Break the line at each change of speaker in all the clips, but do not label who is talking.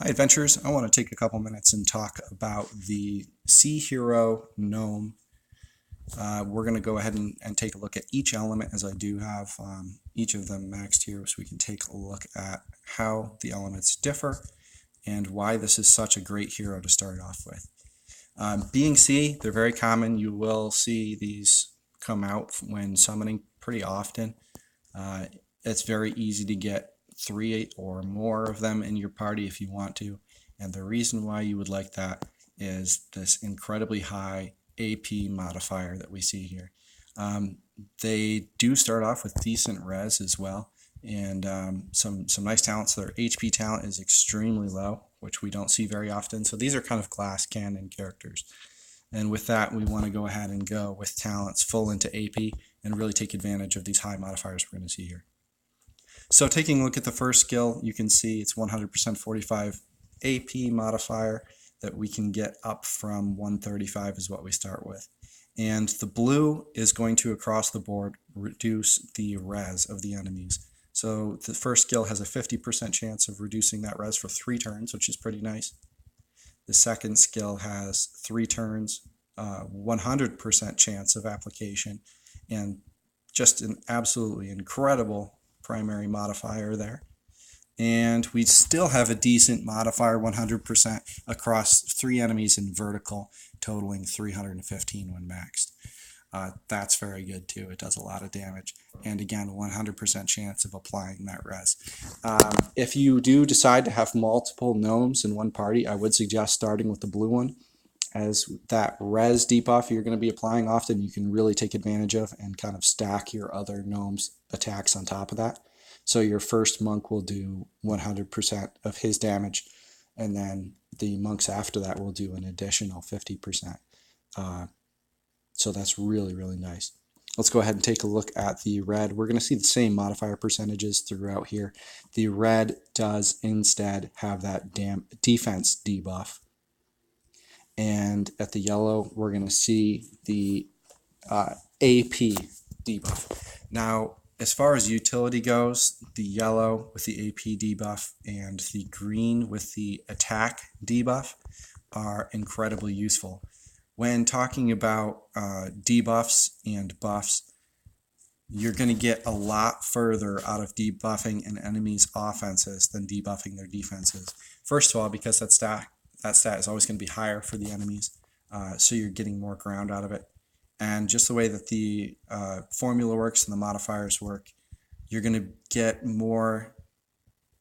Hi adventurers, I want to take a couple minutes and talk about the Sea Hero Gnome. We're going to go ahead and take a look at each element, as I do have each of them maxed here, so we can take a look at how the elements differ and why this is such a great hero to start off with. Being sea, they're very common. You will see these come out when summoning pretty often. It's very easy to get 3 or more of them in your party if you want to, and the reason why you would like that is this incredibly high AP modifier that we see here. They do start off with decent res as well, and some nice talents. Their HP talent is extremely low, which we don't see very often, so these are kind of glass cannon characters. And with that, we want to go ahead and go with talents full into AP and really take advantage of these high modifiers we're going to see here. So taking a look at the first skill, you can see it's 100% 45 AP modifier that we can get up from 135 is what we start with. And the blue is going to, across the board, reduce the res of the enemies. So the first skill has a 50% chance of reducing that res for 3 turns, which is pretty nice. The second skill has 3 turns, 100% chance of application, and just an absolutely incredible primary modifier there. And we still have a decent modifier, 100% across 3 enemies in vertical, totaling 315 when maxed. That's very good too. It does a lot of damage. And again, 100% chance of applying that res. If you do decide to have multiple gnomes in one party, I would suggest starting with the blue one, as that res debuff you're going to be applying often, you can really take advantage of and kind of stack your other gnomes' attacks on top of that. So your first monk will do 100% of his damage, and then the monks after that will do an additional 50%. So that's really, really nice. Let's go ahead and take a look at the red. We're going to see the same modifier percentages throughout here. The red does instead have that defense debuff. And at the yellow, we're going to see the AP debuff. Now, as far as utility goes, the yellow with the AP debuff and the green with the attack debuff are incredibly useful. When talking about debuffs and buffs, you're going to get a lot further out of debuffing an enemy's offenses than debuffing their defenses. First of all, because that stat is always going to be higher for the enemies, so you're getting more ground out of it. And just the way that the formula works and the modifiers work, you're going to get more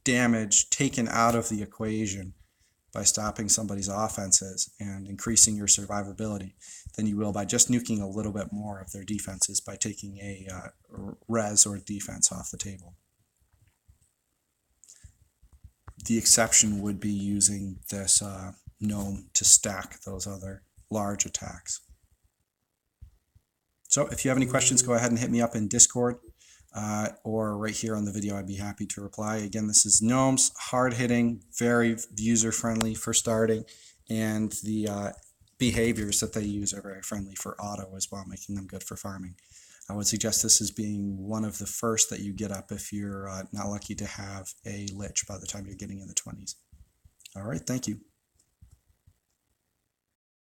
damage taken out of the equation by stopping somebody's offenses and increasing your survivability than you will by just nuking a little bit more of their defenses by taking a res or defense off the table. The exception would be using this gnome to stack those other large attacks. So if you have any questions, go ahead and hit me up in Discord or right here on the video. I'd be happy to reply. Again, this is gnomes, hard-hitting, very user-friendly for starting, and the behaviors that they use are very friendly for auto as well, making them good for farming. I would suggest this as being one of the first that you get up if you're not lucky to have a lich by the time you're getting in the 20s. All right, thank you.